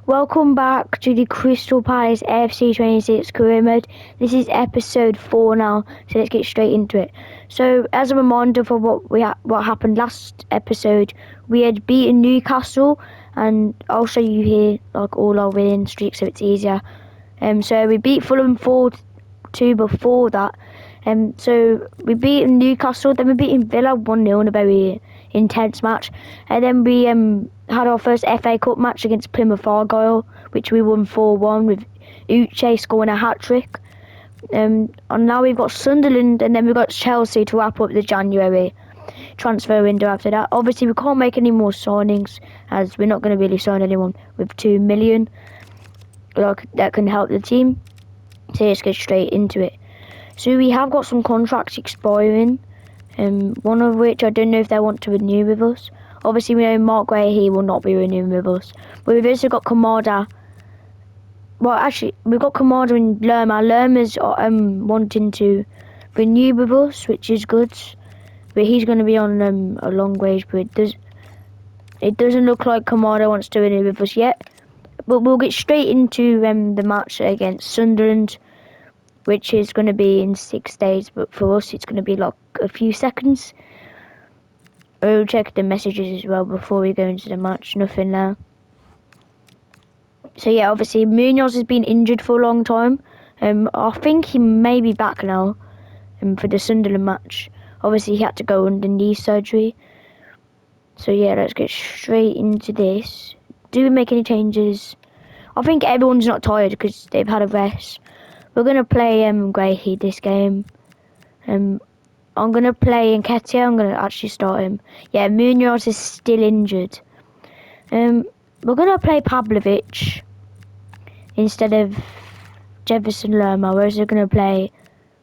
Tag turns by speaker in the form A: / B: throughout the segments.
A: Welcome back to the Crystal Palace AFC 26 career mode. This is episode 4 now, so let's get straight into it. So, as a reminder for what happened last episode, we had beaten Newcastle, and I'll show you here like all our winning streaks so it's easier. So we beat Fulham 4-2 before that. So we beat Newcastle, then we beat Villa 1-0 in a very intense match, and then we had our first FA Cup match against Plymouth Argyle, which we won 4-1 with Uche scoring a hat-trick. And now we've got Sunderland, and then we've got Chelsea to wrap up the January transfer window after that. Obviously, we can't make any more signings, as we're not going to really sign anyone with 2 million that can help the team. So let's get straight into it. So we have got some contracts expiring, one of which I don't know if they want to renew with us. Obviously, we know Mark Gray, he will not be renewing with us. But we've also got Kamada. Well, actually, we've got Kamada and Lerma. Lerma's wanting to renew with us, which is good. But he's going to be on a long wage. But it doesn't look like Kamada wants to renew with us yet. But we'll get straight into the match against Sunderland, which is going to be in 6 days, but for us it's going to be like a few seconds. We'll check the messages as well before we go into the match. Nothing there. So yeah, obviously Munoz has been injured for a long time. I think he may be back now for the Sunderland match. Obviously he had to go under knee surgery. So yeah, let's get straight into this. Do we make any changes? I think everyone's not tired because they've had a rest. We're going to play Grahey this game. I'm going to play Nketiah. I'm going to actually start him. Yeah, Munoz is still injured. We're going to play Pavlovic instead of Jefferson Lerma, whereas we're going to play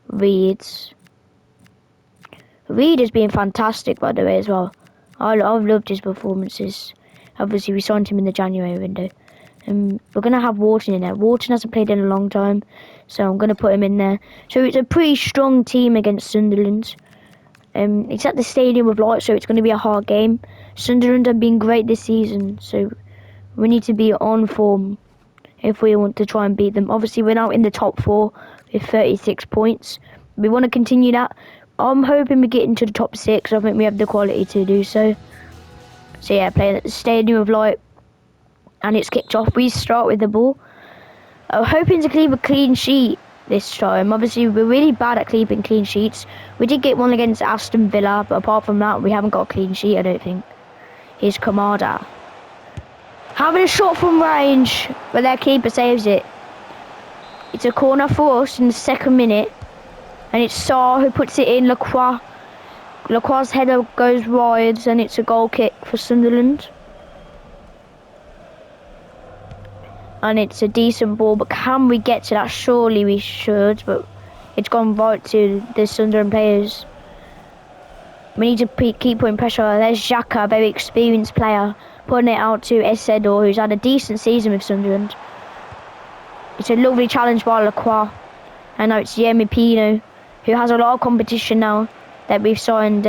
A: Reeds. Reed has been fantastic, by the way, as well. I've loved his performances. Obviously, we signed him in the January window. We're going to have Wharton in there. Wharton hasn't played in a long time, so I'm going to put him in there. So it's a pretty strong team against Sunderland. It's at the Stadium of Light, so it's going to be a hard game. Sunderland have been great this season, so we need to be on form if we want to try and beat them. Obviously, we're now in the top 4 with 36 points. We want to continue that. I'm hoping we get into the top 6. I think we have the quality to do so. So yeah, playing at the Stadium of Light. And it's kicked off. We start with the ball. I'm hoping to keep a clean sheet this time. Obviously, we're really bad at keeping clean sheets. We did get one against Aston Villa, but apart from that, we haven't got a clean sheet, I don't think. Here's Kamada. Having a shot from range, but their keeper saves it. It's a corner for us in the 2nd minute. And it's Sarr who puts it in. Lacroix's header goes wide, and it's a goal kick for Sunderland. And it's a decent ball, but can we get to that? Surely we should, but it's gone right to the Sunderland players. We need to keep putting pressure. There's Xhaka, a very experienced player, putting it out to Esedor, who's had a decent season with Sunderland. It's a lovely challenge by Lacroix. And now it's Yeremy Pino, who has a lot of competition now that we've signed.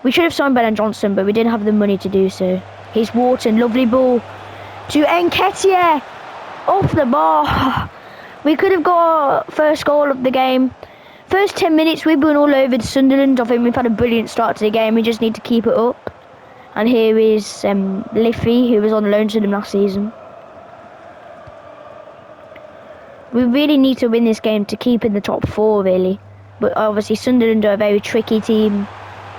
A: We should have signed Ben Johnson, but we didn't have the money to do so. Here's Wharton, lovely ball to Nketiah, off the bar. We could have got our first goal of the game. First 10 minutes we've been all over Sunderland. I think we've had a brilliant start to the game. We just need to keep it up. And here is Liffey, who was on loan to them last season. We really need to win this game to keep in the top 4, really. But obviously Sunderland are a very tricky team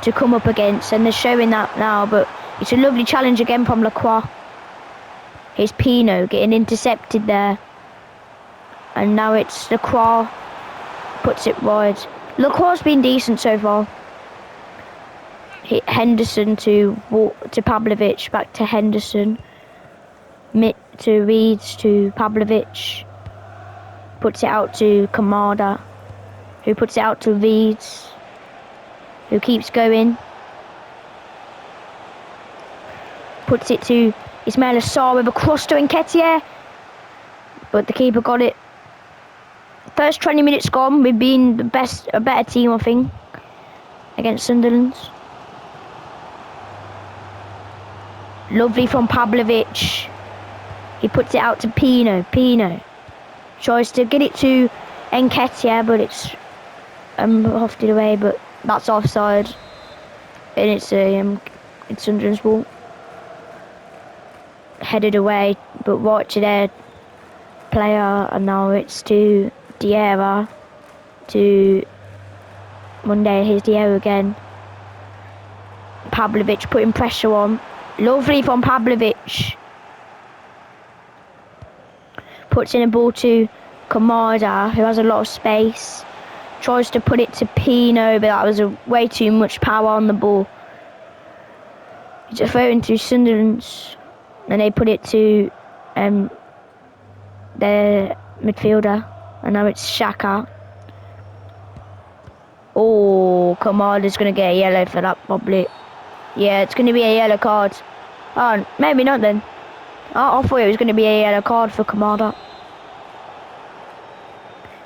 A: to come up against, and they're showing that now. But it's a lovely challenge again from Lacroix. Here's Pino getting intercepted there. And now it's Lacroix. Puts it wide. Lacroix's been decent so far. Henderson to Pavlovic. Back to Henderson. To Reeds to Pavlovic. Puts it out to Kamada. Who puts it out to Reeds. Who keeps going. Puts it to Ismaila Sarr with a cross to Nketiah, but the keeper got it. First 20 minutes gone, we've been a better team, I think, against Sunderland. Lovely from Pavlovic. He puts it out to Pino. Pino tries to get it to Nketiah, but it's hofted away, but that's offside. And it's Sunderland's ball. Headed away, but watch their player, and now it's to Diarra, to Monday. Here's Diarra again. Pavlovic putting pressure on. Lovely from Pavlovic. Puts in a ball to Kamada, who has a lot of space. Tries to put it to Pino, but that was way too much power on the ball. It's a throw into Sunderland's, and they put it to their midfielder, and now it's Xhaka. Oh, Kamada's going to get a yellow for that, probably. Yeah, it's going to be a yellow card. Oh, maybe not then. I thought it was going to be a yellow card for Kamada.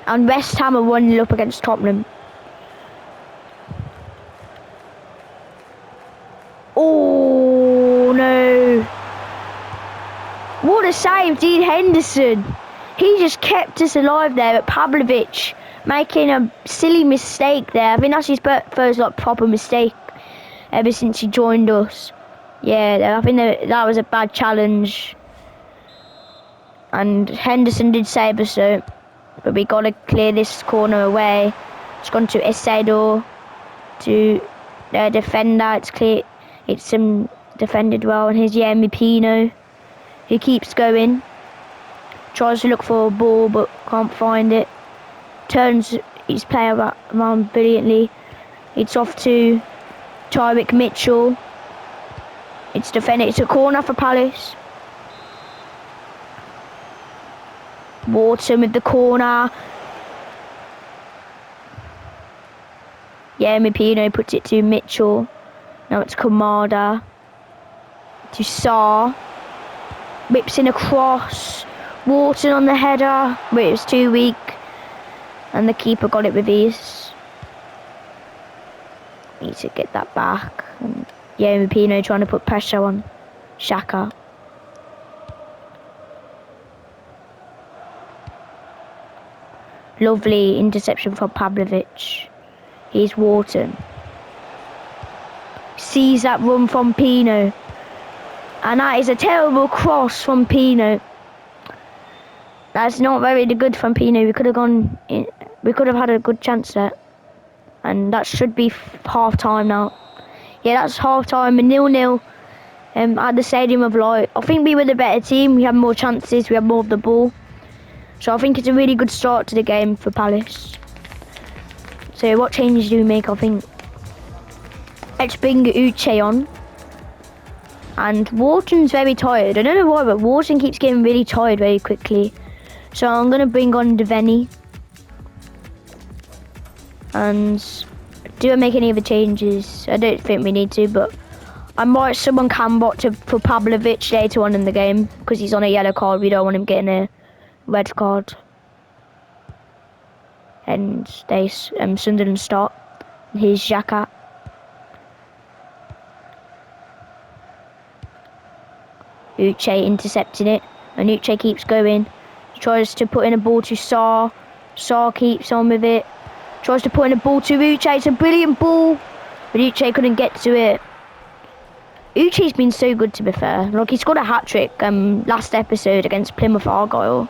A: And West Ham are 1-0 up against Tottenham. Oh, no. What a save, Dean Henderson. He just kept us alive there, but Pavlovic making a silly mistake there. I think that's his first proper mistake ever since he joined us. Yeah, I think that was a bad challenge. And Henderson did save us, so, but we got to clear this corner away. It's gone to Esedo, to their defender. It's clear. It's defended well, and here's Yeremy Pino. He keeps going. Tries to look for a ball, but can't find it. Turns his player around brilliantly. It's off to Tyrick Mitchell. It's defended. It's a corner for Palace. Wharton with the corner. Yeremy Pino puts it to Mitchell. Now it's Kamada. To Sarr. Whips in a cross. Wharton on the header, but it was too weak. And the keeper got it with ease. Need to get that back. And Yeremy Pino trying to put pressure on Xhaka. Lovely interception from Pavlovic. Here's Wharton. Sees that run from Pino. And that is a terrible cross from Pino. That's not very good from Pino. We could have gone in, we could have had a good chance there. And that should be half time now. Yeah, that's half time, 0-0 at the Stadium of Light. I think we were the better team. We had more chances, we had more of the ball. So I think it's a really good start to the game for Palace. So what changes do we make? I think let's bring Uche on. And Wharton's very tired. I don't know why, but Wharton keeps getting really tired very quickly. So I'm going to bring on Devaney. And do I make any other changes? I don't think we need to, but I might summon Cambot for Pavlovic later on in the game, because he's on a yellow card. We don't want him getting a red card. And they Sunderland start. And here's Xhaka. Uche intercepting it, and Uche keeps going. He tries to put in a ball to Sarr. Sarr keeps on with it. Tries to put in a ball to Uche. It's a brilliant ball, but Uche couldn't get to it. Uche's been so good, to be fair. Like, he scored a hat-trick last episode against Plymouth Argyle.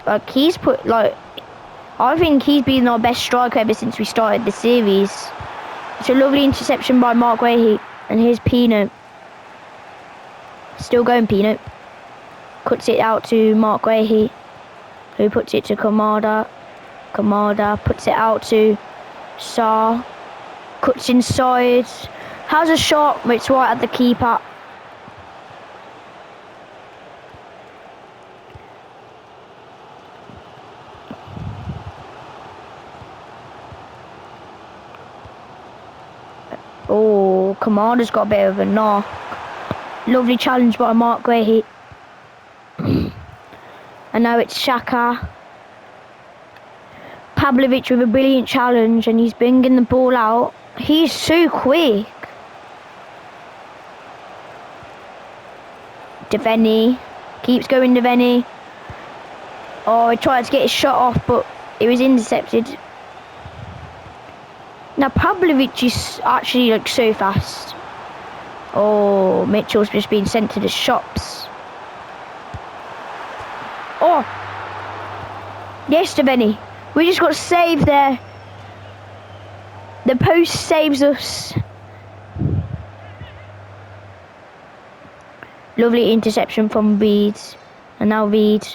A: Like, I think he's been our best striker ever since we started the series. It's a lovely interception by Mark Guehi, and here's Pino. Still going, Pino. Cuts it out to Mark Guehi, who puts it to Kamada. Kamada puts it out to Sarr. Cuts inside. Has a shot, but it's right at the keeper. Oh, Kamada's got a bit of a knock. Lovely challenge by Mark Guehi. And now it's Xhaka. Pavlovic with a brilliant challenge, and he's bringing the ball out. He's so quick. Devaney. Keeps going, Devaney. Oh, he tried to get his shot off, but it was intercepted. Now, Pavlovic is actually like so fast. Oh, Mitchell's just been sent to the shops. Oh! Yes, Devaney. We just got saved there. The post saves us. Lovely interception from Reed. And now Reed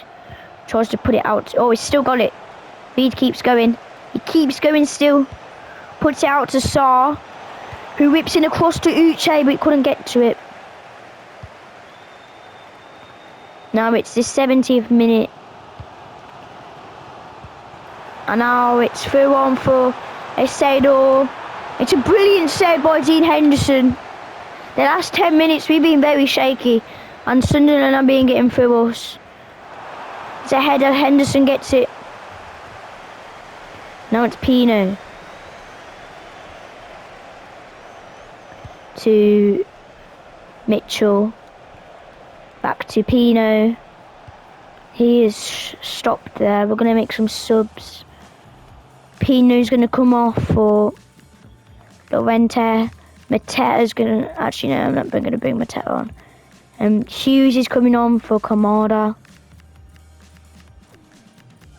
A: tries to put it out. Oh, he's still got it. Reed keeps going. He keeps going still. Puts it out to Sarr, who whips in across to Uche, but he couldn't get to it. Now it's the 70th minute. And now it's through on for Acedo. It's a brilliant save by Dean Henderson. The last 10 minutes we've been very shaky, and Sunderland are being getting through us. It's a header, Henderson gets it. Now it's Pino. To Mitchell. Back to Pino. He is stopped there. We're going to make some subs. Pino's going to come off for Llorente. Mateta's going to... Actually, no, I'm not going to bring Mateta on. Hughes is coming on for Kamada.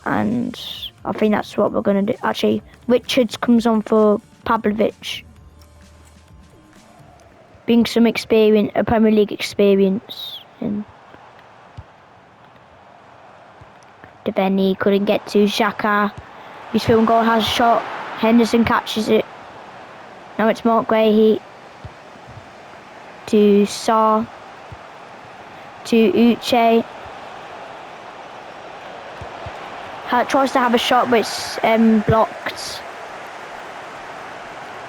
A: And I think that's what we're going to do. Actually, Richards comes on for Pavlovic. Bring some experience, a Premier League experience. And Devaney couldn't get to Xhaka. His film goal has a shot. Henderson catches it. Now it's Mark Guehi to Sarr to Uche. Tries to have a shot, but it's blocked.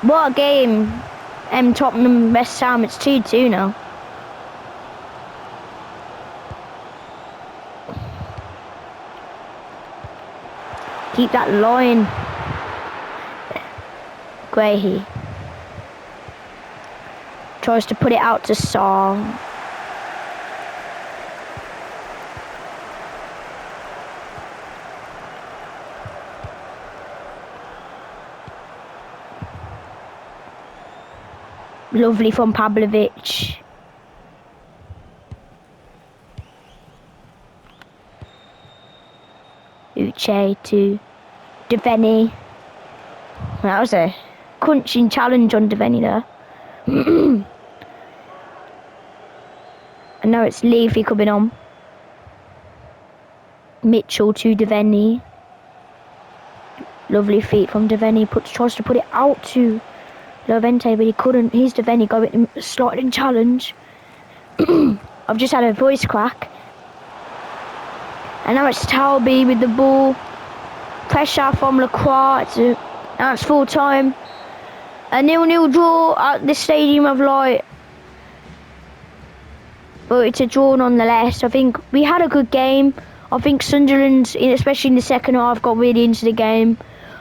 A: What a game! Tottenham West Ham. It's 2-2 now. Keep that line. Guehi tries to put it out to Sarr. Lovely from Pavlovic. Uche to Devaney. That was a crunching challenge on Devaney there. And now it's Levy coming on. Mitchell to Devaney. Lovely feet from Devaney. Tries to put it out to Llorente, but he couldn't. Here's Devaney going sliding challenge. I've just had a voice crack. And now it's Talby with the ball. Pressure from Lacroix. Now it's full time. A 0-0 draw at the Stadium of Light. But it's a draw nonetheless. I think we had a good game. I think Sunderland, especially in the second half, got really into the game.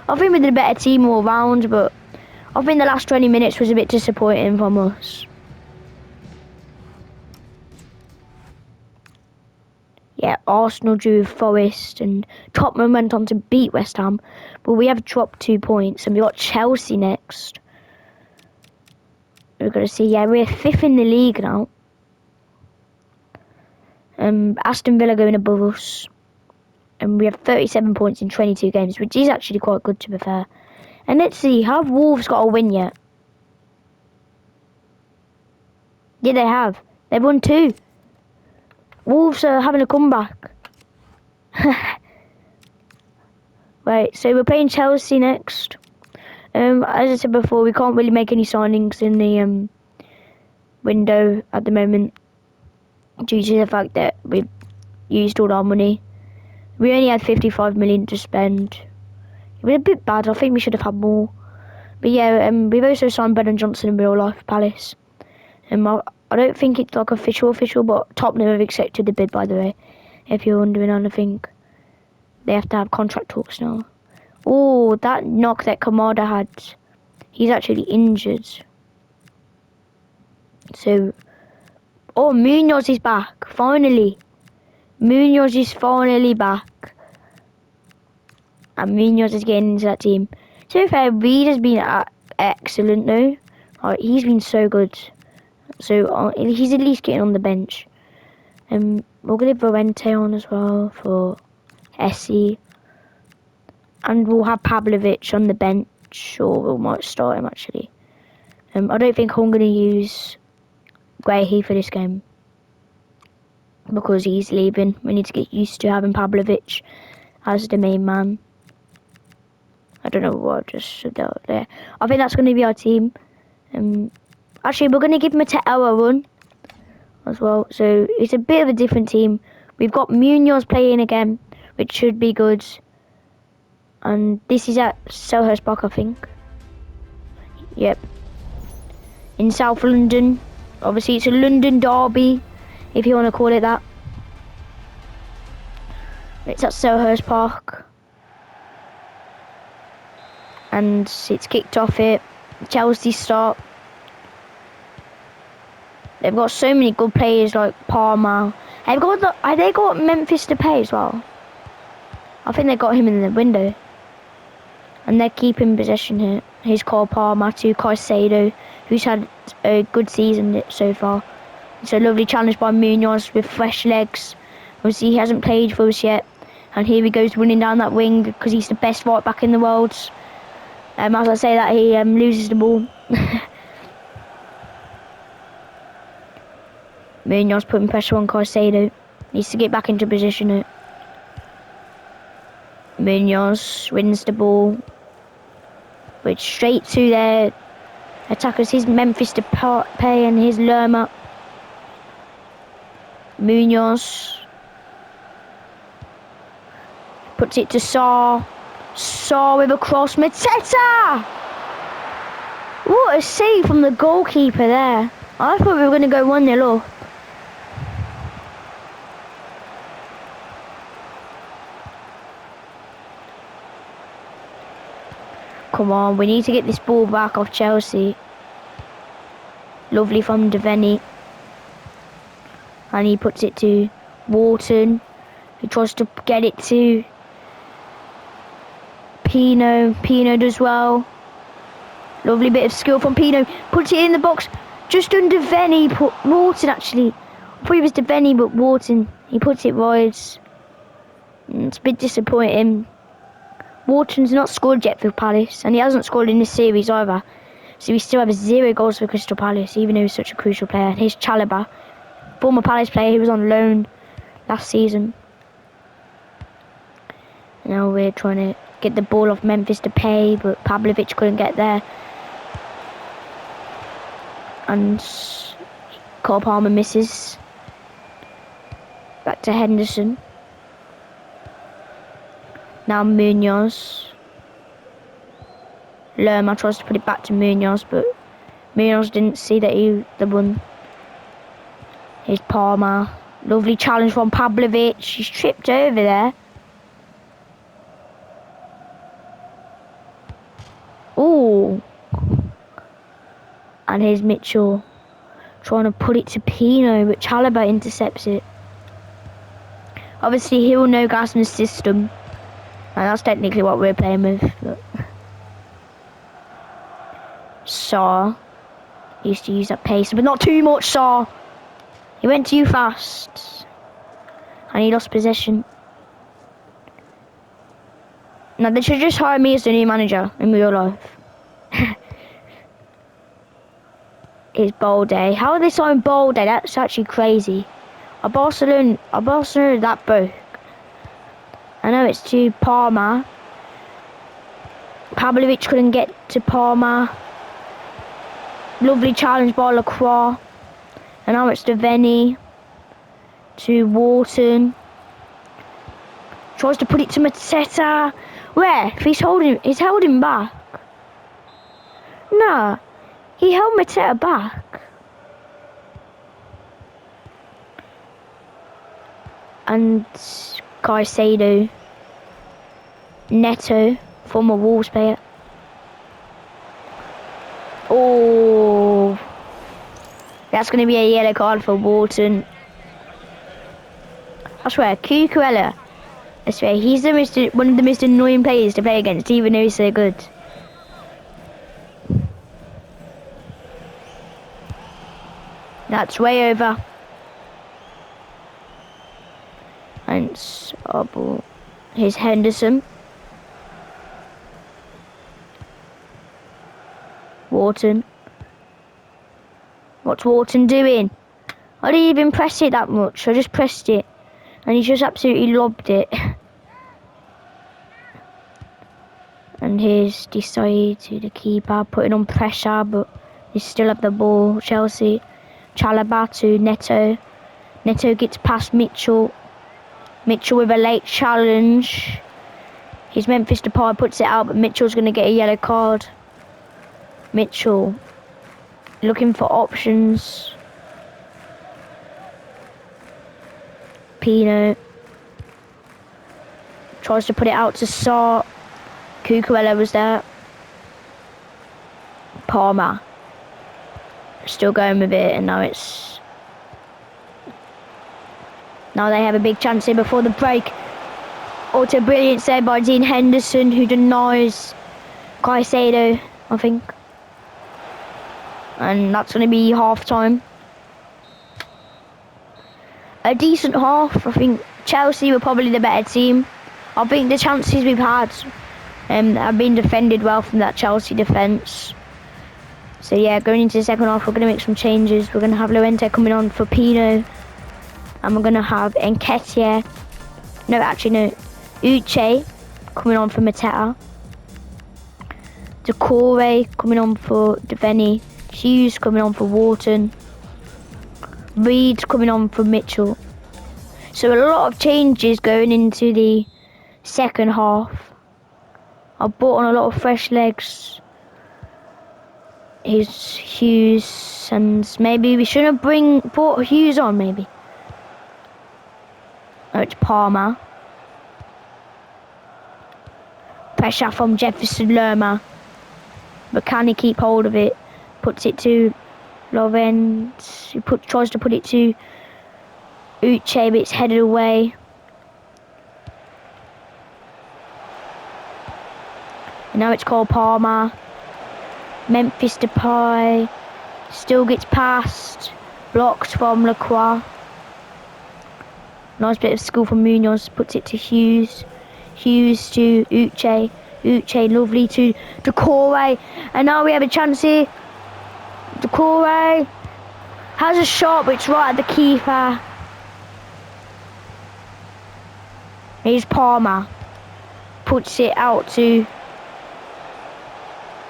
A: I think we did a better team all round, but I think the last 20 minutes was a bit disappointing from us. Yeah, Arsenal drew Forest and Tottenham went on to beat West Ham. But we have dropped 2 points and we got Chelsea next. We're going to see, yeah, we're 5th in the league now. Aston Villa going above us. And we have 37 points in 22 games, which is actually quite good to be fair. And let's see, have Wolves got a win yet? Yeah, they have. They've won 2. Wolves are having a comeback. Right, so we're playing Chelsea next. As I said before, we can't really make any signings in the window at the moment due to the fact that we've used all our money. We only had 55 million to spend. It was a bit bad. I think we should have had more. But yeah, we've also signed Brennan Johnson in real life, Palace. I don't think it's like official, but Tottenham have accepted the bid, by the way. If you're wondering anything, they have to have contract talks now. Oh, that knock that Kamada had, he's actually injured. So, Oh, Munoz is back. Finally. Munoz is finally back. And Munoz is getting into that team. To be fair, Reed has been excellent though. He's been so good. So he's at least getting on the bench. We'll get Vorente on as well for SC. And we'll have Pavlovic on the bench, or we might start him actually. I don't think I'm going to use Guehi for this game. Because he's leaving. We need to get used to having Pavlovic as the main man. I don't know what I just said out there. I think that's going to be our team. Actually, we're going to give Mateo a run as well. So it's a bit of a different team. We've got Munoz playing again, which should be good. And this is at Selhurst Park, I think. Yep. In South London. Obviously, it's a London derby, if you want to call it that. It's at Selhurst Park. And it's kicked off here. Chelsea start. They've got so many good players like Palmer. Have they got Memphis Depay as well? I think they got him in the window. And they're keeping possession here. Here's Cole Palmer to Caicedo, who's had a good season so far. It's a lovely challenge by Munoz with fresh legs. Obviously, he hasn't played for us yet. And here he goes running down that wing because he's the best right back in the world. As I say that, he loses the ball. Munoz putting pressure on Caicedo. Needs to get back into position. Munoz wins the ball. Which straight to their attackers. Here's Memphis Depay and his Lerma. Munoz puts it to Sarr. Sarr with a cross. Mateta! What a save from the goalkeeper there. I thought we were going to go 1-0 up. Come on, we need to get this ball back off Chelsea. Lovely from Devaney. And he puts it to Wharton, who tries to get it to Pino. Pino does well. Lovely bit of skill from Pino. Puts it in the box. Just under Devaney. Wharton actually. I thought it was Devaney, but Wharton. He puts it wide. It's a bit disappointing. Wharton's not scored yet for Palace, and he hasn't scored in this series either. So we still have 0 goals for Crystal Palace, even though he's such a crucial player. And here's Chalobah, former Palace player. He was on loan last season. Now we're trying to get the ball off Memphis Depay, but Pavlovic couldn't get there. And Cole Palmer misses. Back to Henderson. Now Munoz. Lerma tries to put it back to Munoz, but Munoz didn't see that he the one. Here's Palmer. Lovely challenge from Pavlovic. He's tripped over there. Ooh. And here's Mitchell trying to put it to Pino, but Chalobah intercepts it. Obviously, he'll know Gasman's system. And that's technically what we're playing with. But Sarr used to use that pace, but not too much. Sarr, he went too fast, and he lost possession. Now they should just hire me as the new manager in real life. It's Balde. How are they signing Balde? That's actually crazy. Are Barcelona that broke? I know it's to Palmer. Pavlovic couldn't get to Palmer. Lovely challenge by Lacroix. And now it's Devaney to Wharton. Tries to put it to Mateta. Where? He's held him back. No, he held Mateta back. And Caicedo. Neto, former Wolves player. Oh, That's going to be a yellow card for Wharton. I swear, Cucurella. I swear, he's one of the most annoying players to play against, even though he's so good. That's way over. And here's Henderson. Wharton. What's Wharton doing? I didn't even press it that much. I just pressed it. And he just absolutely lobbed it. And here's decided to the keeper, putting on pressure, but they still have the ball. Chelsea. Chalobah to Neto. Neto gets past Mitchell. Mitchell with a late challenge. His Memphis Depay puts it out, but Mitchell's going to get a yellow card. Mitchell looking for options. Pino tries to put it out to Sarr. Cucurella was there. Palmer still going with it, and now they have a big chance here before the break. Auto brilliant save by Dean Henderson, who denies Caicedo, I think. And that's going to be half time. A decent half. I think Chelsea were probably the better team. I think the chances we've had have been defended well from that Chelsea defence. So yeah, going into the second half, we're going to make some changes. We're going to have Llorente coming on for Pino. And we're going to have Nketiah. No, actually no. Uche coming on for Mateta. Doucouré coming on for Devaney. Hughes coming on for Wharton. Reed coming on for Mitchell. So a lot of changes going into the second half. I've brought on a lot of fresh legs. Here's Hughes, and maybe we shouldn't have brought Hughes on, maybe. Oh, it's Palmer. Pressure from Jefferson Lerma. But can he keep hold of it? Puts it to Lawrence. He tries to put it to Uche, but it's headed away. And now it's called Palmer. Memphis Depay still gets past. Blocked from Lacroix. Nice bit of skill from Munoz. Puts it to Hughes. Hughes to Uche. Uche lovely to Doucouré. And now we have a chance here. Doucouré has a shot, but it's right at the keeper. Here's Palmer. Puts it out to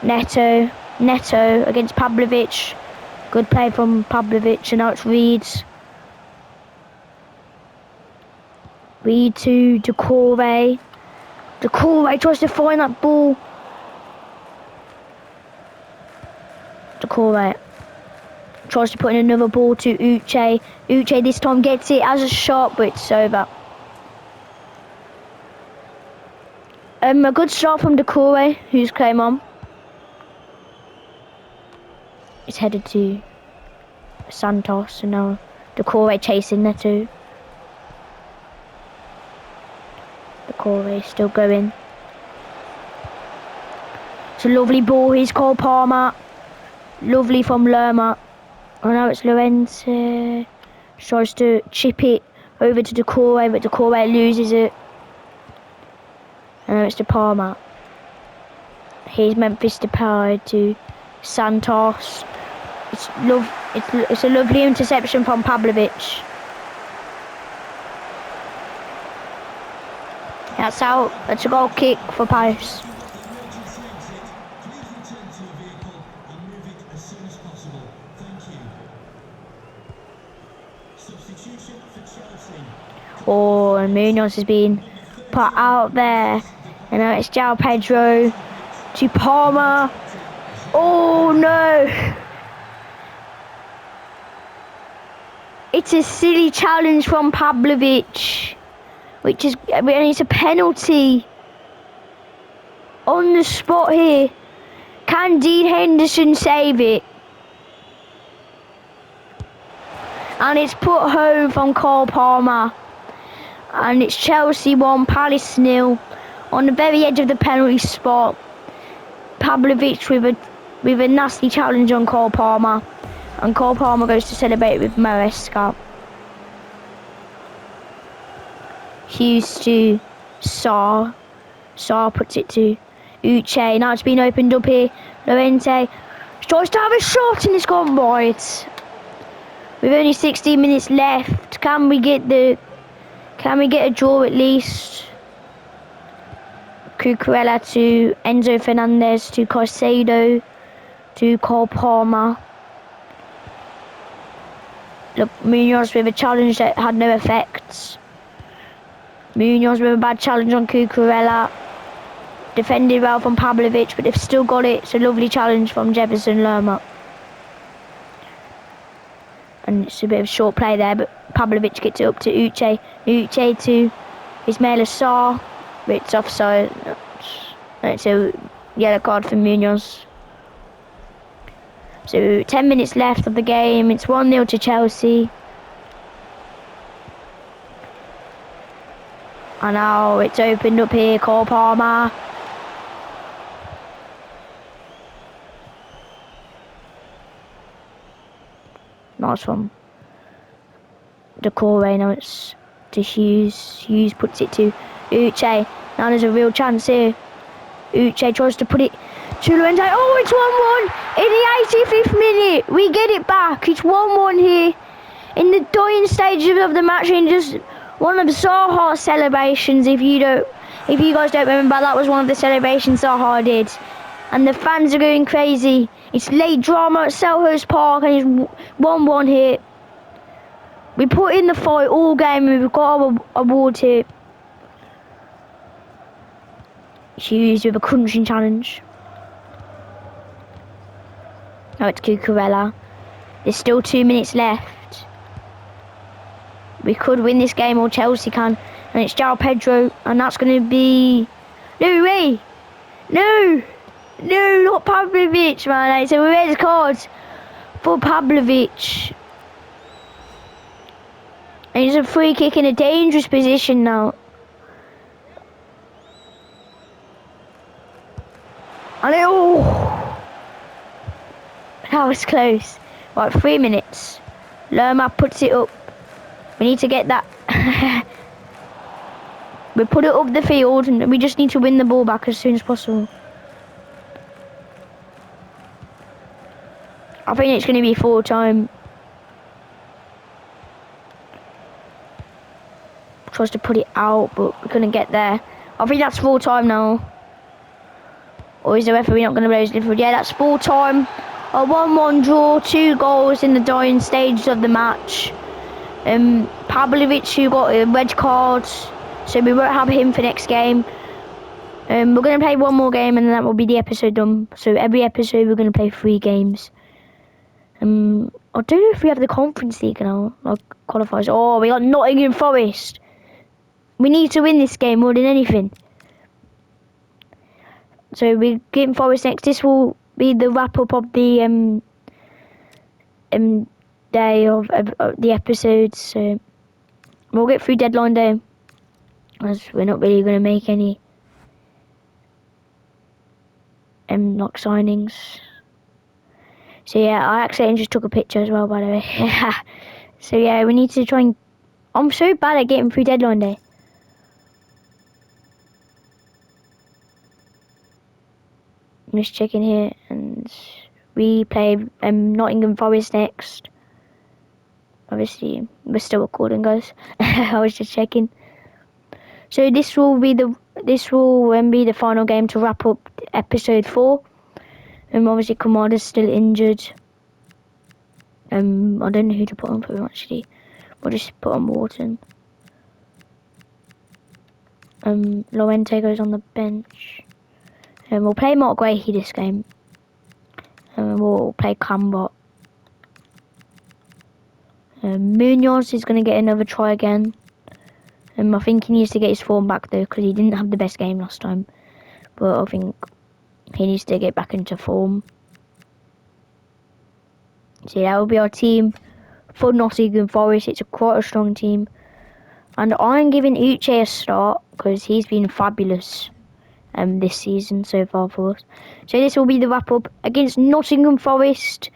A: Neto. Neto against Pavlovic. Good play from Pavlovic, and now it's Reed. Reed to Doucouré. Doucouré tries to find that ball. Doucouré tries to put in another ball to Uche. Uche this time gets it as a shot, but it's over. A good start from Doucouré, who's came on. It's headed to Santos, and now Doucouré chasing Neto. Doucouré still going. It's a lovely ball. He's called Palmer. Lovely from Lerma. Oh, now it's Llorente. Tries to chip it over to Doucouré, but Doucouré loses it. And now it's to Palmer. Here's Memphis Depay to Santos. It's a lovely interception from Pavlovic. That's out. That's a goal kick for Paris. Oh, and Munoz has been put out there. And now it's João Pedro to Palmer. Oh no! It's a silly challenge from Pavlovic, which is, and it's a penalty on the spot here. Can Dean Henderson save it? And it's put home from Cole Palmer. And it's Chelsea 1, Palace 0. On the very edge of the penalty spot. Pavlovic with a nasty challenge on Cole Palmer. And Cole Palmer goes to celebrate with Maresca. Hughes to Sarr. Sarr puts it to Uche. Now it's been opened up here. Llorente tries to have a shot and it's gone wide. With only 16 minutes left, can we get a draw at least? Cucurella to Enzo Fernandez to Caicedo to Cole Palmer. Look, Munoz with a challenge that had no effects. Munoz with a bad challenge on Cucurella. Defended well from Pavlovic, but they've still got it. It's a lovely challenge from Jefferson Lerma. And it's a bit of a short play there, but Pavlovic gets it up to Uche. Uche to Ismail Assar. But it's offside. It's a yellow card for Munoz. So 10 minutes left of the game. It's 1-0 to Chelsea. And now it's opened up here. Cole Palmer. Nice one. Decore, now it's to Hughes. Hughes puts it to Uche. Now there's a real chance here. Uche tries to put it to Llorente. Oh, it's 1-1 in the 85th minute. We get it back. It's 1-1 here in the dying stages of the match. And just one of the Zaha celebrations. If you guys don't remember, that was one of the celebrations Zaha did. And the fans are going crazy. It's late drama at Selhurst Park, and it's 1-1 here. We put in the fight all game, and we've got our award here. Hughes with a crunching challenge. Now it's Cucurella. There's still 2 minutes left. We could win this game, or Chelsea can. And it's João Pedro, and that's going to be... No way! No! No, not Pavlovic, man. It's a red card for Pavlovic. And it's a free kick in a dangerous position now. And that was close. Right, 3 minutes. Lerma puts it up. We need to get that. We put it up the field, and we just need to win the ball back as soon as possible. I think it's going to be full time. Tries to put it out, but we couldn't get there. I think that's full time now. Or is the referee not going to blow his whistle? Yeah, that's full time. A 1-1 draw, 2 goals in the dying stages of the match. Pavlovic, who got a red card, so we won't have him for next game. We're going to play one more game, and then that will be the episode done. So every episode we're going to play 3 games. I don't know if we have the Conference League now, like qualifiers. Oh, we got Nottingham Forest. We need to win this game more than anything. So we're getting Forest next. This will be the wrap up of the day of the episodes. So we'll get through deadline day, as we're not really going to make any lock signings. So yeah, I accidentally just took a picture as well, by the way. So yeah, we need to try and... I'm so bad at getting through deadline day. I'm just checking here, and we play Nottingham Forest next. Obviously, we're still recording, guys. I was just checking. So this will be the final game to wrap up episode 4. Obviously Kamada's still injured. I don't know who to put on for him actually. We'll just put on Wharton. Llorente goes on the bench. We'll play Mark Guehi this game. We'll play Cambot. Munoz is going to get another try again. I think he needs to get his form back though, because he didn't have the best game last time. But I think he needs to get back into form. So that will be our team for Nottingham Forest. It's quite a strong team. And I'm giving Uche a start because he's been fabulous this season so far for us. So this will be the wrap up against Nottingham Forest.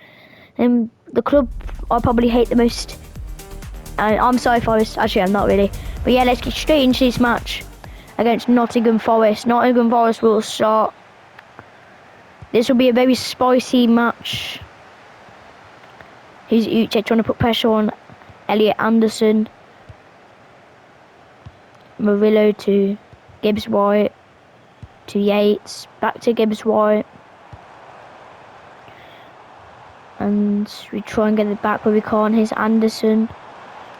A: The club I probably hate the most. I'm sorry, Forest. Actually, I'm not really. But yeah, let's get straight into this match against Nottingham Forest. Nottingham Forest will start. This will be a very spicy match. Here's Uche trying to put pressure on Elliot Anderson. Murillo to Gibbs White. To Yates. Back to Gibbs White. And we try and get it back, but we can't. Here's Anderson.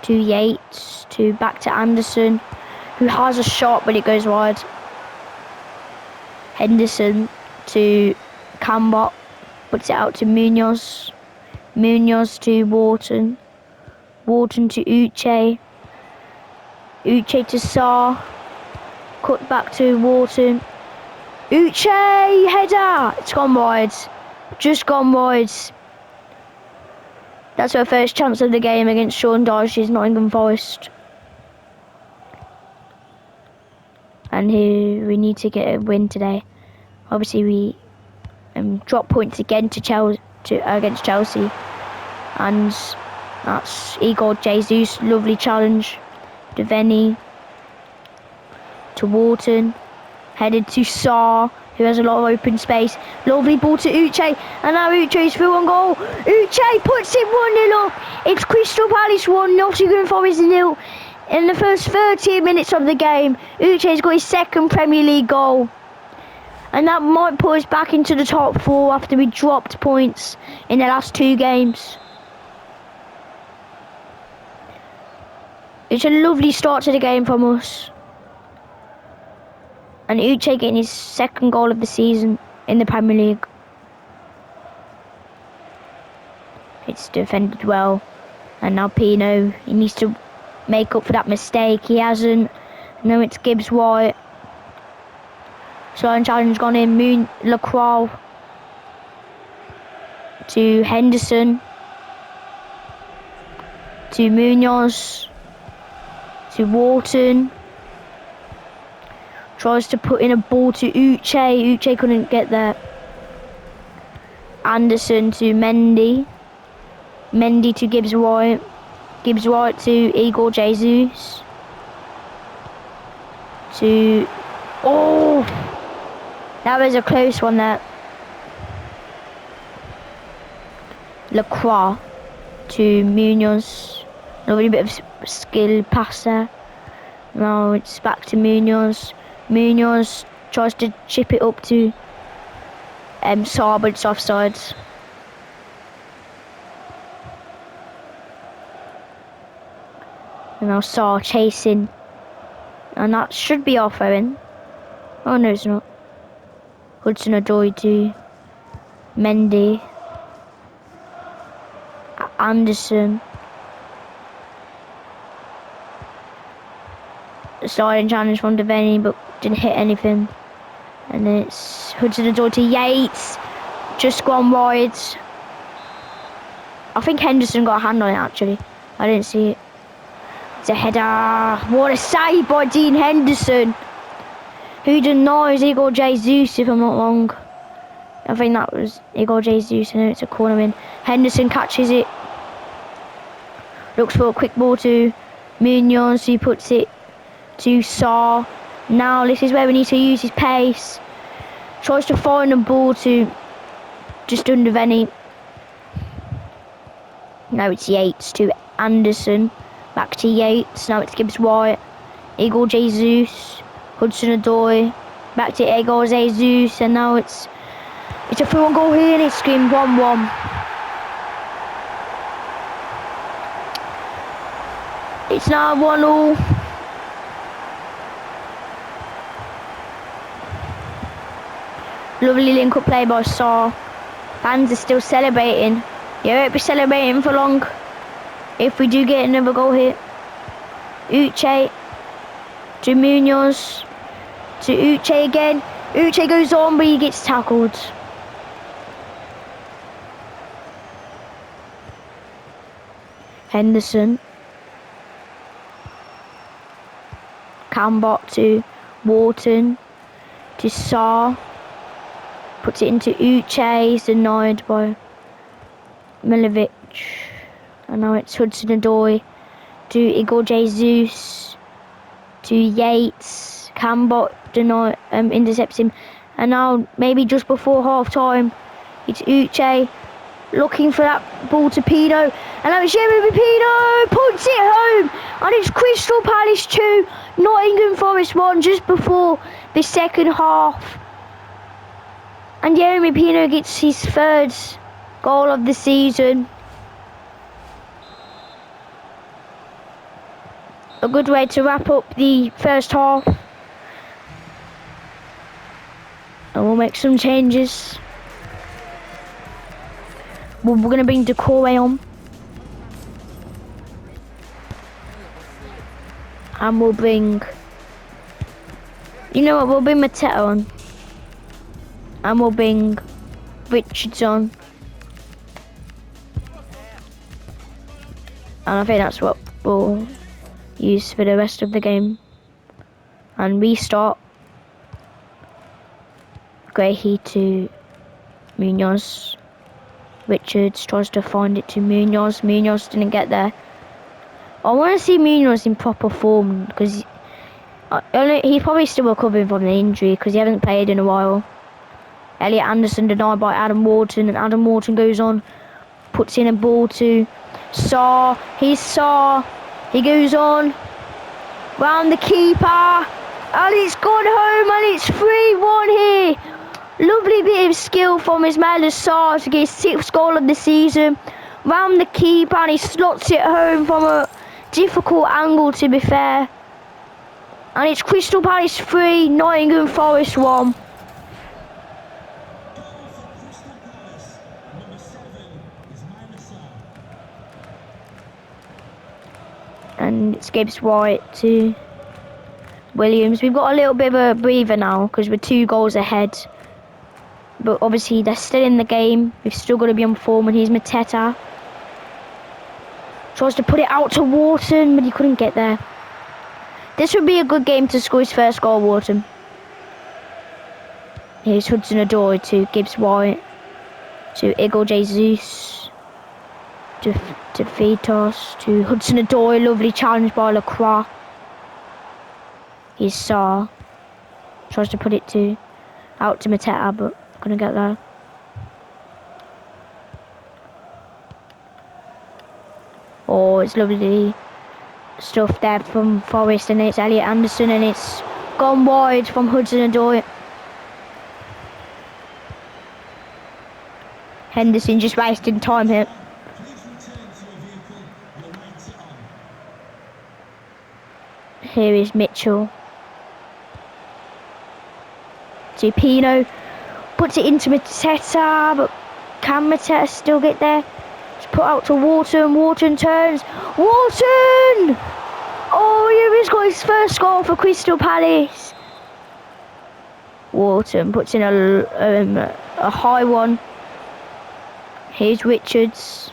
A: To Yates. To back to Anderson, who has a shot, but it goes wide. Henderson to Cambot. Puts it out to Munoz. Munoz to Wharton. Wharton to Uche. Uche to Sarr. Cut back to Wharton. Uche! Header! It's gone wide. Just gone wide. That's our first chance of the game against Sean Dyche's Nottingham Forest. And here we need to get a win today. Obviously we drop points again to against Chelsea. And that's Igor Jesus. Lovely challenge. Devaney to Wharton. Headed to Sarr, who has a lot of open space. Lovely ball to Uche, and now Uche's through on goal. Uche puts it 1-0 up. It's Crystal Palace 1, Nottingham Forest 0. In the first 30 minutes of the game, Uche's got his second Premier League goal. And that might put us back into the top 4 after we dropped points in the last 2 games. It's a lovely start to the game from us. And Uche getting his second goal of the season in the Premier League. It's defended well. And now Pino, he needs to make up for that mistake. He hasn't. Now it's Gibbs White. Sliding challenge gone in. Lacroix to Henderson. To Munoz. To Wharton. Tries to put in a ball to Uche. Uche couldn't get there. Anderson to Mendy. Mendy to Gibbs White. Gibbs White to Igor Jesus. To... Oh! That was a close one there. Lacroix to Munoz. Lovely bit of skill pass there. Now it's back to Munoz. Munoz tries to chip it up to Sarr, but it's offside. And now Sarr chasing. And that should be off, Owen. Oh no, it's not. Hudson-Odoi to Mendy. Anderson. Sliding challenge from Devaney, but didn't hit anything. And then it's Hudson-Odoi to Yates. Just gone wide. I think Henderson got a hand on it actually. I didn't see it. It's a header. What a save by Dean Henderson. Who denies Igor Jesus, if I'm not wrong. I think that was Igor Jesus. I know it's a corner in. Henderson catches it. Looks for a quick ball to Munoz. He puts it to Sarr. Now this is where we need to use his pace. Tries to find the ball to just under Venny. Now it's Yates to Anderson. Back to Yates. Now it's Gibbs White. Igor Jesus. Hudson-Odoi. Back to Igor Jesus. And now it's a through on goal here and it's screamed 1-1. It's now 1-1. Lovely link-up play by Sarr. Fans are still celebrating. You won't be celebrating for long if we do get another goal here. Uche to Munoz. To Uche again. Uche goes on, but he gets tackled. Henderson. Cambot to Wharton. To Sarr. Puts it into Uche. He's denied by Milovic. And now it's Hudson-Odoi to Igor Jesus. To Yates. Cambot intercepts him. And now maybe just before half time, it's Uche looking for that ball to Pino. And now it's Jeremy Pino puts it home. And it's Crystal Palace 2, Nottingham Forest 1 just before the second half. And Jeremy Pino gets his third goal of the season. A good way to wrap up the first half. And we'll make some changes. We're going to bring Decore on. And we'll bring... You know what, we'll bring Mateta on. And we'll bring Richards on. And I think that's what we'll use for the rest of the game. And restart. Grahy to Munoz. Richards tries to find it to Munoz. Munoz didn't get there. I want to see Munoz in proper form because he's probably still recovering from the injury because he hasn't played in a while. Elliot Anderson denied by Adam Wharton, and Adam Wharton goes on, puts in a ball to Sarr. He's Sarr. He goes on round the keeper, and it's gone home, and it's 3-1 here. Lovely bit of skill from Ismaila Sarr to get his 6th goal of the season. Round the keeper, and he slots it home from a difficult angle, to be fair. And it's Crystal Palace 3, Nottingham Forest 1. And it's Gibbs White to Williams. We've got a little bit of a breather now because we're 2 goals ahead. But obviously they're still in the game. We've still got to be on form, and here's Mateta. Tries to put it out to Wharton, but he couldn't get there. This would be a good game to score his first goal, Wharton. Here's Hudson-Odoi to Gibbs White. To Igor Jesus. To Fitos. To Hudson-Odoi. Lovely challenge by Lacroix. Here's Sarr. Tries to put it out to Mateta, but couldn't get there. Oh, it's lovely stuff there from Forest, and it's Elliot Anderson, and it's gone wide from Hudson-Odoi. Henderson just wasting time here. Here is Mitchell. To Pino. Puts it into Mateta, but can Mateta still get there? It's put out to Wharton. Wharton turns. Wharton! Oh, he's got his first goal for Crystal Palace. Wharton puts in a high one. Here's Richards.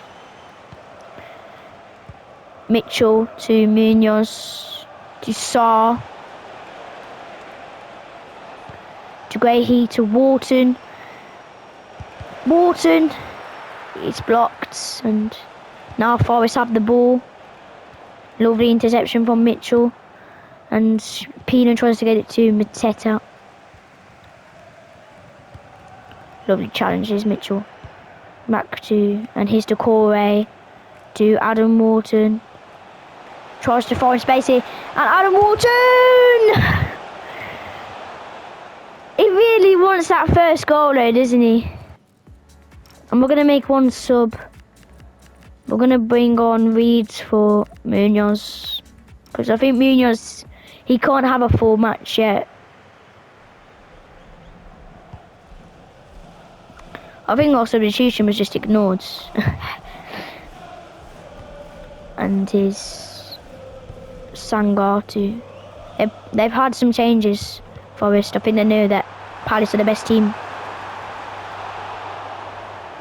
A: Mitchell to Munoz. To Sarr. To Grahy to Wharton. Wharton. It's blocked, and now Forest have the ball. Lovely interception from Mitchell, and Pino tries to get it to Mateta. Lovely challenges, Mitchell. Back to, and here's Decore to Adam Wharton. Tries to find space here, and Adam Wharton! He really wants that first goal though, doesn't he? And we're going to make one sub. We're going to bring on Reeds for Munoz. Because I think Munoz, he can't have a full match yet. I think our substitution was just ignored. And his Sangar too. They've had some changes, Forest. I think they know that Palace are the best team.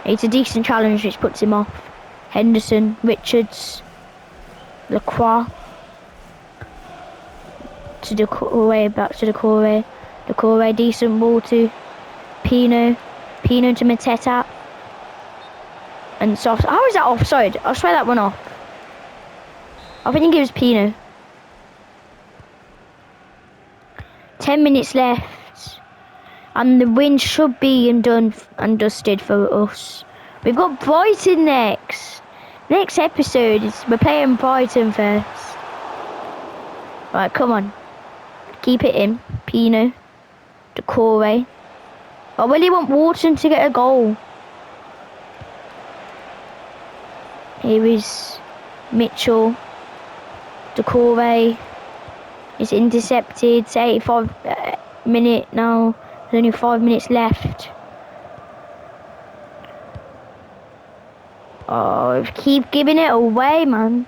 A: It's a decent challenge which puts him off. Henderson, Richards Lacroix. To Doucouré, back to Doucouré. Doucouré, decent ball to Pino. Pino to Mateta. And soft. How is that offside? I swear that went off. I think it was Pino. 10 minutes left. And the win should be done and dusted for us. We've got Brighton next. Next episode is we're playing Brighton first. Right, come on. Keep it in. Pino. Doucouré. I really want Wharton to get a goal. Here is Mitchell. Doucouré is intercepted. It's 85 minute now. There's only 5 minutes left. Oh, keep giving it away, man.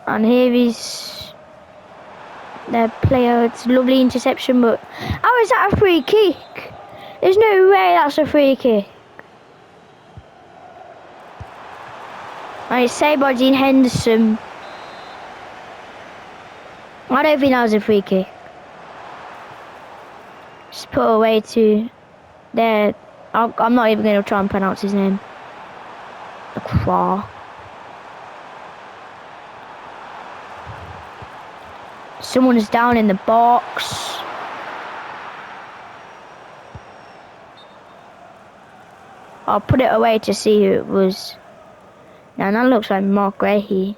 A: And here is the player. It's a lovely interception, but how is that a free kick? There's no way that's a free kick. And it's saved by Dean Henderson. I don't think that was a free kick. Just put away to there. I'm not even going to try and pronounce his name. Lacroix. Someone is down in the box. I'll put it away to see who it was. Now that looks like Mark Grahey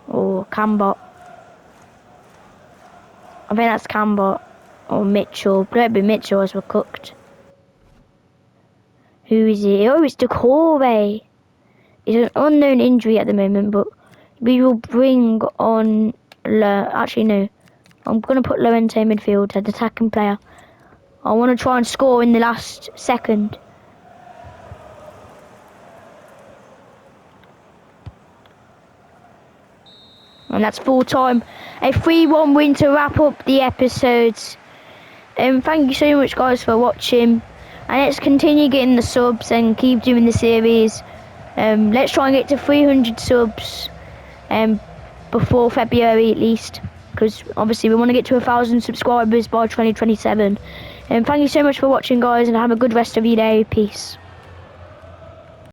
A: or Cambot. I think that's Cambot or Mitchell. Probably Mitchell as we're cooked. Who is it? Oh, it's Doucouré. It's an unknown injury at the moment, but we will bring on... Actually, no. I'm going to put Llorente midfield as attacking player. I want to try and score in the last second. And that's full time. A 3-1 win to wrap up the episodes. Thank you so much, guys, for watching. And let's continue getting the subs and keep doing the series. Let's try and get to 300 subs before February at least. Because obviously we want to get to 1,000 subscribers by 2027. Thank you so much for watching, guys, and have a good rest of your day. Peace.